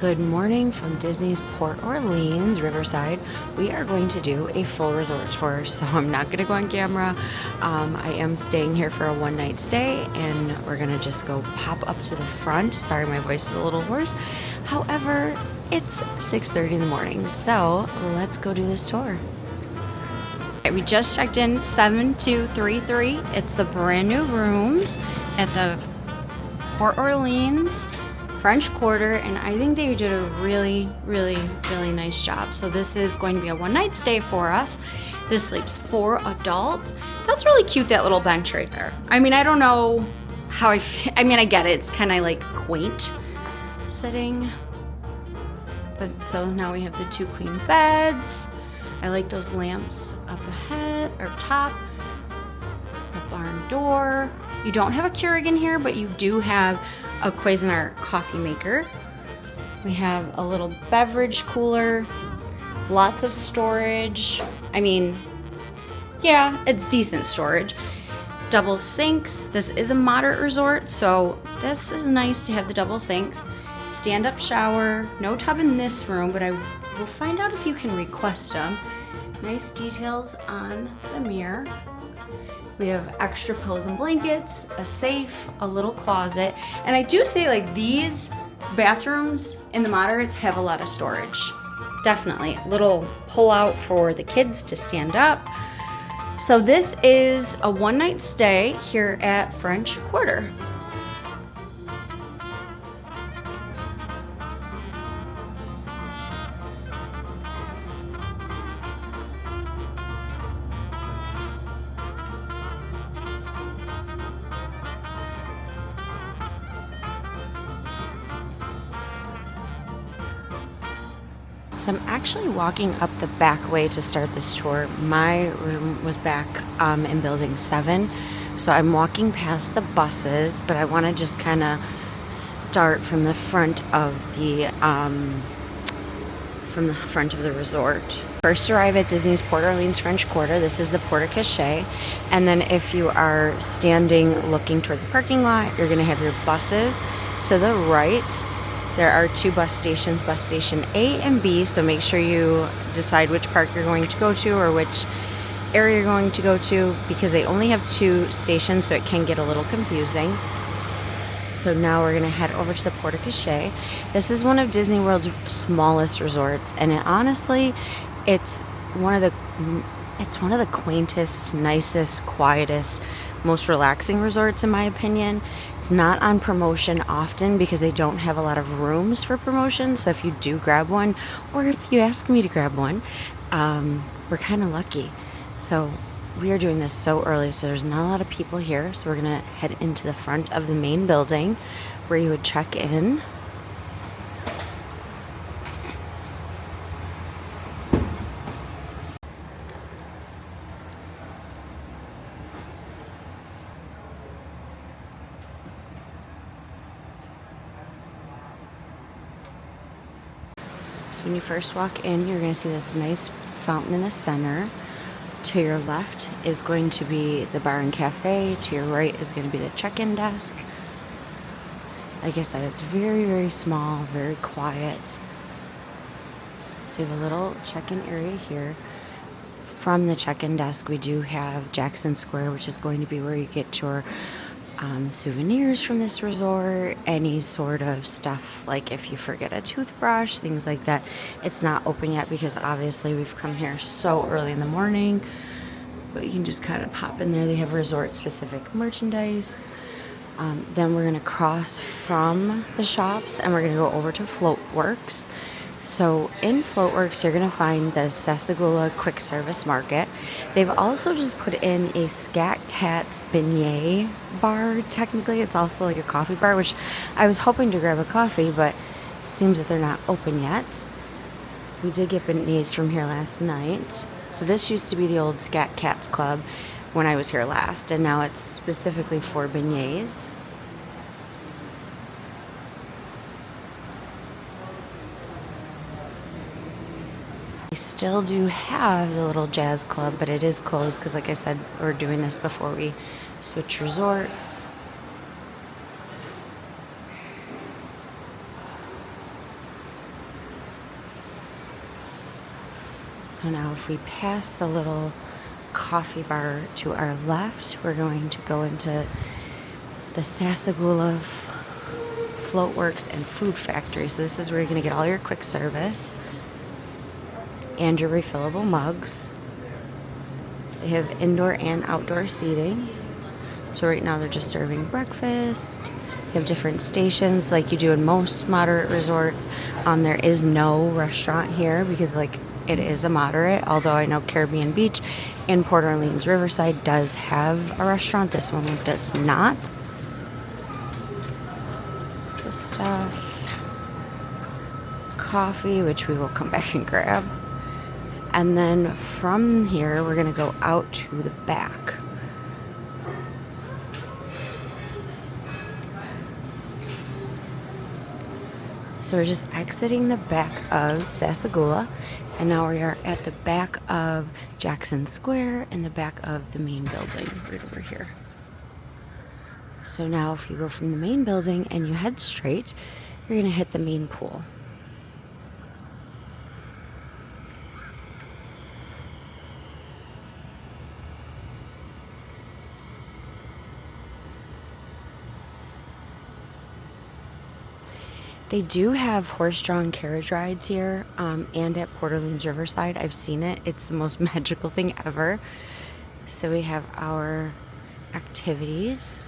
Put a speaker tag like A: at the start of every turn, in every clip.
A: Good morning from Disney's Port Orleans, Riverside. We are going to do a full resort tour, so I'm not going to go on camera. I am staying here for a one-night stay, and we're going to just go pop up to the front. Sorry, my voice is a little hoarse. However, it's 6:30 in the morning, so let's go do this tour. Okay, we just checked in 7233. It's the brand new rooms at the Port Orleans French Quarter, and I think they did a really nice job. So this is going to be a one-night stay for us. This sleeps 4 adults. That's really cute, that little bench right there. I mean, I don't know how I get it. It's kind of like quaint sitting. But so now we have the 2 queen beds. I like those lamps up ahead or top. The barn door. You don't have a Keurig in here, but you do have a Cuisinart coffee maker. We have a little beverage cooler, lots of storage. I mean, yeah, it's decent storage. Double sinks. This is a moderate resort, so this is nice to have the double sinks. Stand-up shower. No tub in this room, but I will find out if you can request them. Nice details on the mirror. We have extra pillows and blankets, a safe, a little closet. And I do say, like, these bathrooms in the moderates have a lot of storage. Definitely. Little pull out for the kids to stand up. So this is a one-night stay here at French Quarter. So I'm actually walking up the back way to start this tour. My room was back in building 7. So I'm walking past the buses, but I want to just kind of start from the front of the resort. First arrive at Disney's Port Orleans French Quarter. This is the Porte Cochet. And then if you are standing looking toward the parking lot, you're going to have your buses to the right. There are 2 bus stations, bus station A and B, so make sure you decide which park you're going to go to or which area you're going to go to, because they only have 2 stations, so it can get a little confusing. So now we're gonna head over to the Porte Cochet. This is one of Disney World's smallest resorts, and it's one of the quaintest, nicest, quietest, most relaxing resorts in my opinion. It's not on promotion often because they don't have a lot of rooms for promotion. So if you do grab one, or if you ask me to grab one, we're kind of lucky. So we are doing this so early, so there's not a lot of people here. So we're gonna head into the front of the main building where you would check in. When you first walk in, you're going to see this nice fountain in the center. To your left is going to be the bar and cafe. To your right is going to be the check-in desk. Like I said, it's very small, very quiet. So we have a little check-in area here. From the check-in desk, we do have Jackson Square, which is going to be where you get your souvenirs from this resort, any sort of stuff, like if you forget a toothbrush, things like that. It's not open yet because obviously we've come here so early in the morning, but you can just kind of pop in there. They have resort specific merchandise. Then we're going to cross from the shops and we're going to go over to Floatworks. So in Floatworks, you're going to find the Sassagoula quick service market. They've also just put in a Scat Cat's beignet bar. Technically, it's also like a coffee bar, which I was hoping to grab a coffee, but it seems that they're not open yet. We did get beignets from here last night. So this used to be the old Scat Cat's Club when I was here last, and now it's specifically for beignets. We still do have the little jazz club, but it is closed because, like I said, we're doing this before we switch resorts. So now if we pass the little coffee bar to our left, we're going to go into the Sassagoula Floatworks and Food Factory. So this is where you're going to get all your quick service and your refillable mugs. They have indoor and outdoor seating. So right now they're just serving breakfast. You have different stations like you do in most moderate resorts. There is no restaurant here because like it is a moderate, although I know Caribbean Beach and Port Orleans Riverside does have a restaurant. This one does not. The stuff. Coffee, which we will come back and grab. And then from here, we're going to go out to the back. So we're just exiting the back of Sassagoula, and now we are at the back of Jackson Square and the back of the main building right over here. So now if you go from the main building and you head straight, you're going to hit the main pool. They do have horse-drawn carriage rides here, and at Port Orleans Riverside. I've seen it. It's the most magical thing ever. So we have our activities.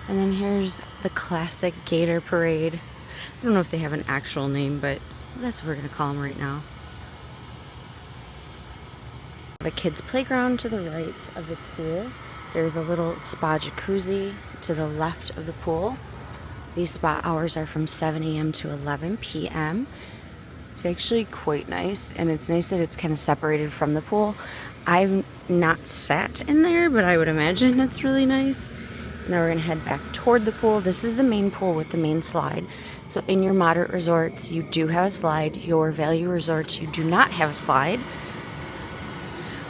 A: And then here's the classic gator parade. I don't know if they have an actual name, but that's what we're going to call them right now. The kids' playground to the right of the pool. There's a little spa jacuzzi to the left of the pool. These spa hours are from 7 a.m. to 11 p.m. It's actually quite nice, and it's nice that it's kind of separated from the pool. I've not sat in there, but I would imagine it's really nice. Now we're going to head back toward the pool. This is the main pool with the main slide. So in your moderate resorts, you do have a slide. Your value resorts, you do not have a slide.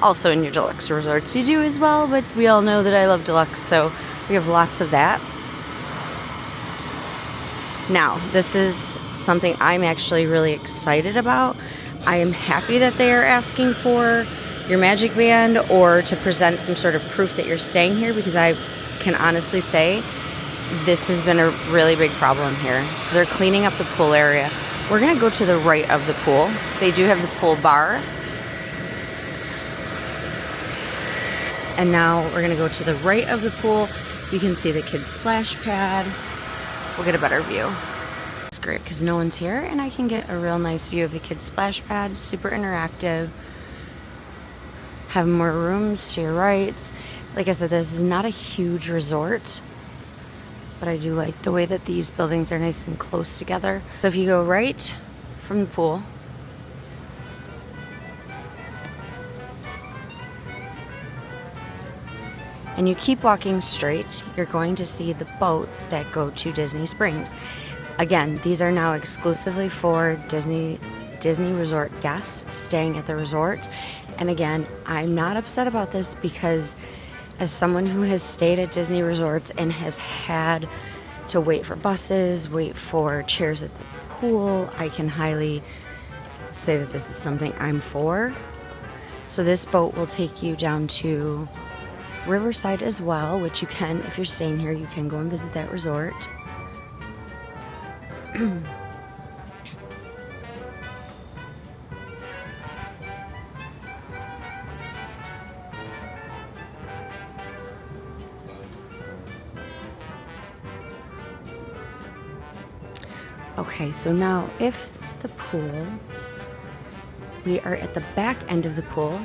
A: Also in your deluxe resorts you do as well, but we all know that I love deluxe, so we have lots of that. Now, this is something I'm actually really excited about. I am happy that they are asking for your magic band or to present some sort of proof that you're staying here, because I can honestly say this has been a really big problem here. So they're cleaning up the pool area. We're going to go to the right of the pool. They do have the pool bar. And now we're going to go to the right of the pool. You can see the kids' splash pad. We'll get a better view. It's great because no one's here, and I can get a real nice view of the kids' splash pad. Super interactive. Have more rooms to your right. Like I said, this is not a huge resort, but I do like the way that these buildings are nice and close together. So if you go right from the pool, and you keep walking straight, you're going to see the boats that go to Disney Springs. Again, these are now exclusively for Disney resort guests staying at the resort. And again, I'm not upset about this because as someone who has stayed at Disney resorts and has had to wait for buses, wait for chairs at the pool, I can highly say that this is something I'm for. So this boat will take you down to Riverside as well, which you can, if you're staying here, you can go and visit that resort. Okay, so now if the pool, we are at the back end of the pool.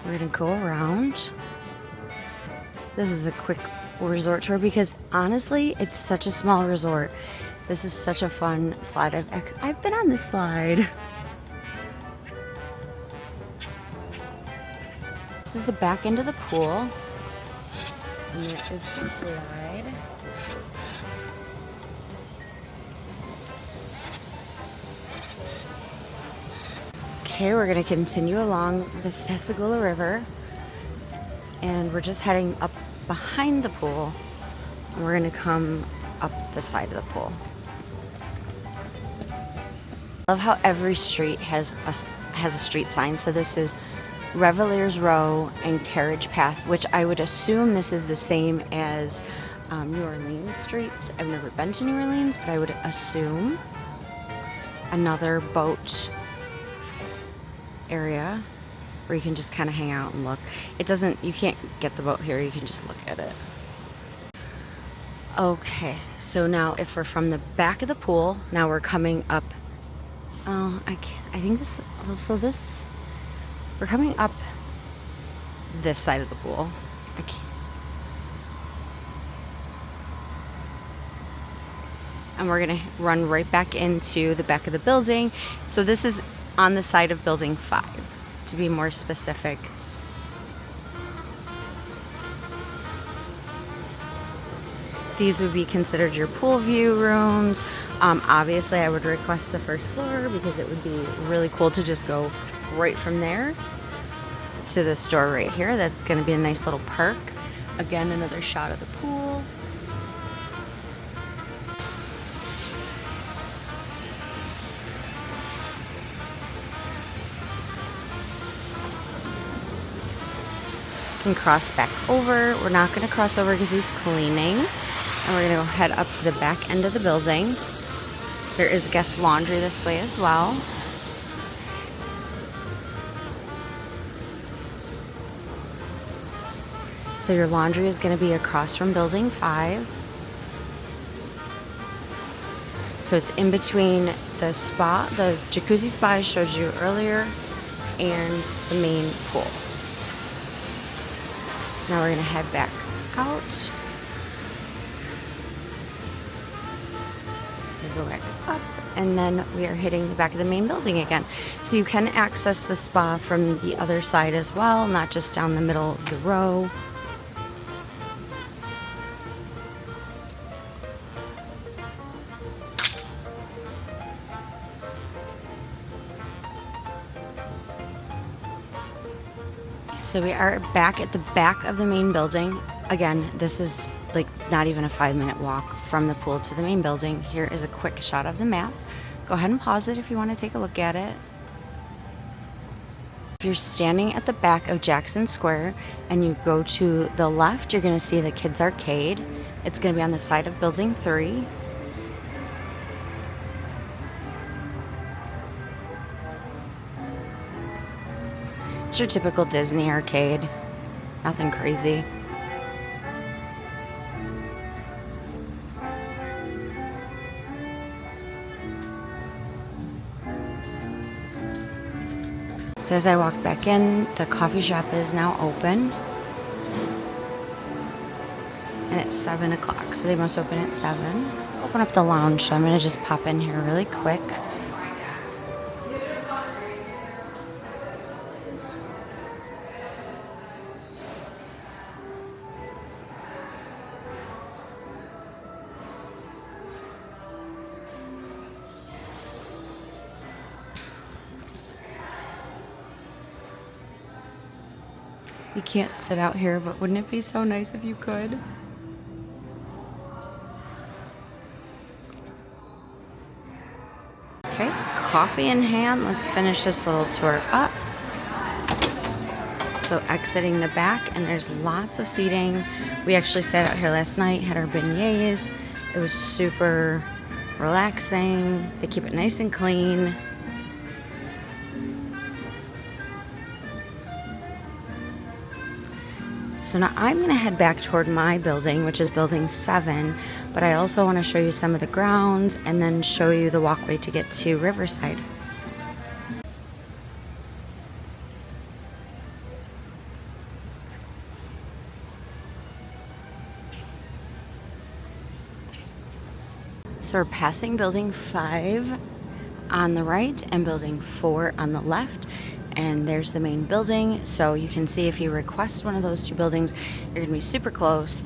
A: We're gonna go around. This is a quick resort tour because honestly, it's such a small resort. This is such a fun slide. I've been on this slide. This is the back end of the pool. And there is the slide. Okay, we're gonna continue along the Sassagoula River, and we're just heading up behind the pool, and we're gonna come up the side of the pool. I love how every street has a street sign. So this is Revelier's Row and Carriage Path, which I would assume this is the same as New Orleans streets. I've never been to New Orleans, but I would assume another boat area where you can just kind of hang out and look. You can't get the boat here, you can just look at it. Okay, so now if we're from the back of the pool, now we're coming up, we're coming up this side of the pool. And we're gonna run right back into the back of the building. So this is on the side of building 5, to be more specific. These would be considered your pool view rooms. Obviously, I would request the first floor because it would be really cool to just go right from there to the store right here. That's gonna be a nice little perk. Again, another shot of the pool. Can cross back over. We're not going to cross over because he's cleaning. And we're going to go head up to the back end of the building. There is guest laundry this way as well. So your laundry is going to be across from building 5. So it's in between the spa, the jacuzzi spa I showed you earlier, and the main pool. Now we're gonna head back out. We'll go back up, and then we are hitting the back of the main building again. So you can access the spa from the other side as well, not just down the middle of the row. So we are back at the back of the main building. Again, this is like not even a 5-minute walk from the pool to the main building. Here is a quick shot of the map. Go ahead and pause it if you want to take a look at it. If you're standing at the back of Jackson Square and you go to the left, you're going to see the Kids Arcade. It's going to be on the side of building 3. It's your typical Disney arcade. Nothing crazy. So as I walk back in, the coffee shop is now open. And it's 7 o'clock, so they must open at 7. Open up the lounge, so I'm gonna just pop in here really quick. You can't sit out here, but wouldn't it be so nice if you could? Okay, coffee in hand. Let's finish this little tour up. So exiting the back, and there's lots of seating. We actually sat out here last night, had our beignets. It was super relaxing. They keep it nice and clean. So now I'm going to head back toward my building, which is building 7, but I also want to show you some of the grounds and then show you the walkway to get to Riverside. So we're passing building 5 on the right and building 4 on the left. And there's the main building, so you can see if you request one of those 2 buildings, you're gonna be super close.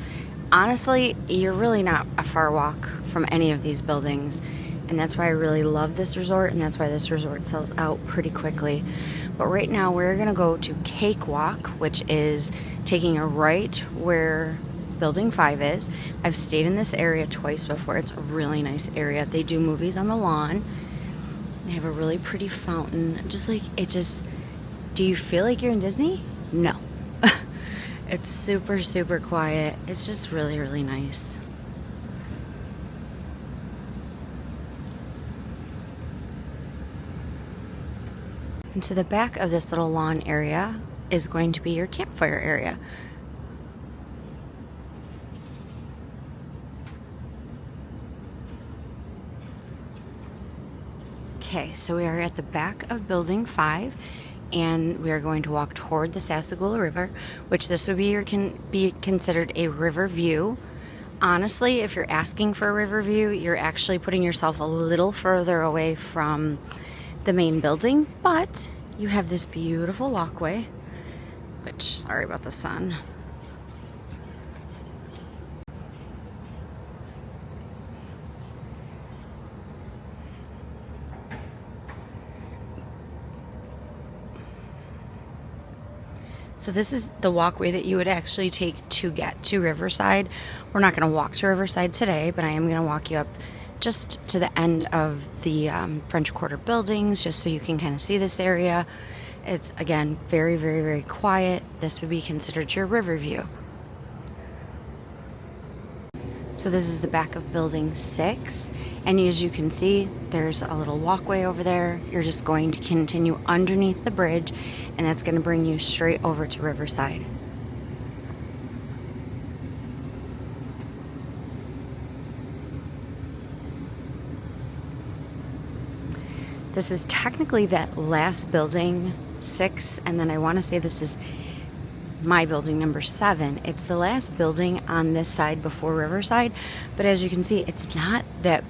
A: Honestly, you're really not a far walk from any of these buildings, and that's why I really love this resort, and that's why this resort sells out pretty quickly. But right now we're gonna go to Cakewalk, which is taking a right where building 5 is. I've stayed in this area twice before. It's a really nice area. They do movies on the lawn. They have a really pretty fountain. Just like, do you feel like you're in Disney? No. It's super, super quiet. It's just really, really nice. And to the back of this little lawn area is going to be your campfire area. Okay, so we are at the back of Building 5, and we are going to walk toward the Sassagoula River, which this would be considered a river view. Honestly, if you're asking for a river view, you're actually putting yourself a little further away from the main building, but you have this beautiful walkway, which, sorry about the sun. So this is the walkway that you would actually take to get to Riverside. We're not going to walk to Riverside today, but I am going to walk you up just to the end of the French Quarter buildings, just so you can kind of see this area. It's, again, very, very, very quiet. This would be considered your river view. So this is the back of Building 6, and as you can see, there's a little walkway over there. You're just going to continue underneath the bridge, and that's going to bring you straight over to Riverside. This is technically that last building, 6, and then I want to say this is my building number 7. It's the last building on this side before Riverside, but as you can see, it's not that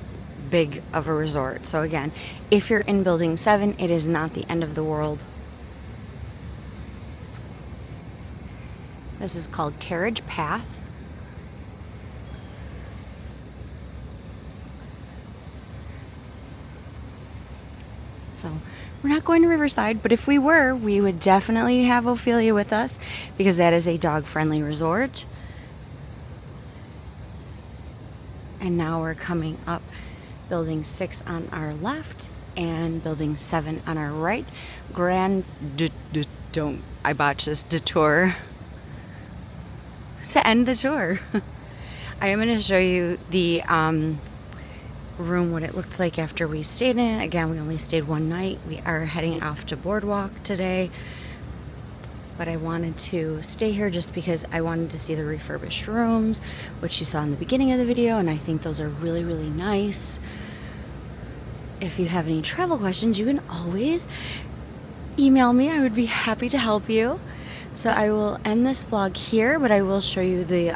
A: big of a resort. So again, if you're in Building 7, it is not the end of the world. This is called Carriage Path. So we're not going to Riverside, but if we were, we would definitely have Ophelia with us, because that is a dog-friendly resort. And now we're coming up Building 6 on our left and Building 7 on our right. I botched this, detour. To end the tour. I am going to show you the room, what it looked like after we stayed in it. Again, we only stayed one night. We are heading off to Boardwalk today, but I wanted to stay here just because I wanted to see the refurbished rooms, which you saw in the beginning of the video, and I think those are really, really nice. If you have any travel questions, you can always email me. I would be happy to help you. So I will end this vlog here, but I will show you the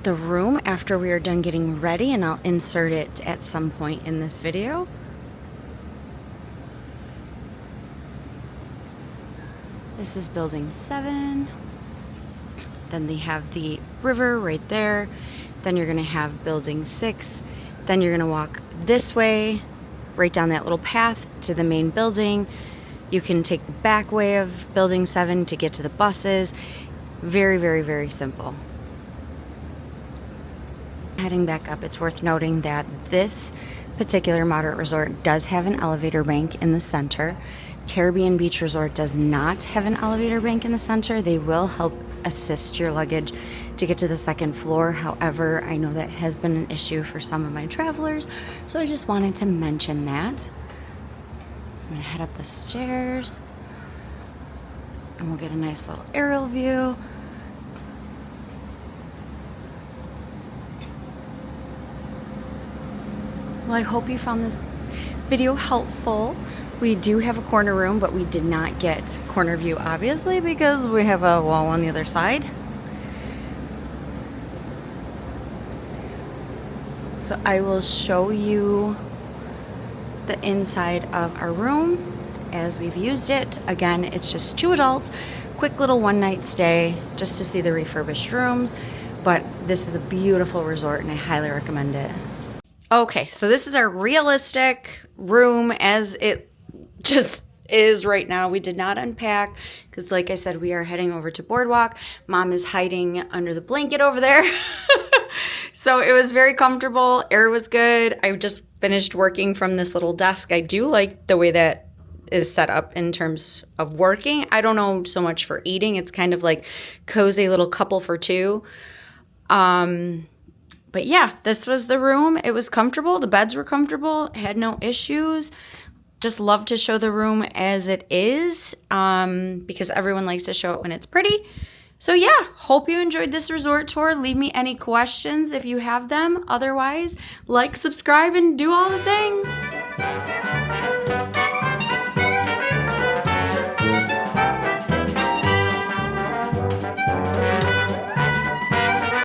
A: room after we are done getting ready, and I'll insert it at some point in this video. This is Building 7. Then they have the river right there. Then you're going to have Building 6. Then you're going to walk this way, right down that little path to the main building. You can take the back way of Building 7 to get to the buses. Very, very, very simple. Heading back up, it's worth noting that this particular moderate resort does have an elevator bank in the center. Caribbean Beach Resort does not have an elevator bank in the center. They will help assist your luggage to get to the second floor. However, I know that has been an issue for some of my travelers, so I just wanted to mention that. So I'm gonna head up the stairs and we'll get a nice little aerial view. Well, I hope you found this video helpful. We do have a corner room, but we did not get corner view, obviously, because we have a wall on the other side. So I will show you the inside of our room as we've used it. Again, it's just 2 adults, quick little one-night stay just to see the refurbished rooms, but this is a beautiful resort and I highly recommend it. Okay, so this is our realistic room as it just is right now. We did not unpack because, like I said, we are heading over to Boardwalk. Mom is hiding under the blanket over there. So it was very comfortable. Air was good. I just finished working from this little desk. I do like the way that is set up in terms of working. I don't know so much for eating. It's kind of like cozy little couple for two. But yeah, this was the room. It was comfortable. The beds were comfortable. Had no issues. Just love to show the room as it is, because everyone likes to show it when it's pretty. So yeah, hope you enjoyed this resort tour. Leave me any questions if you have them. Otherwise, like, subscribe, and do all the things.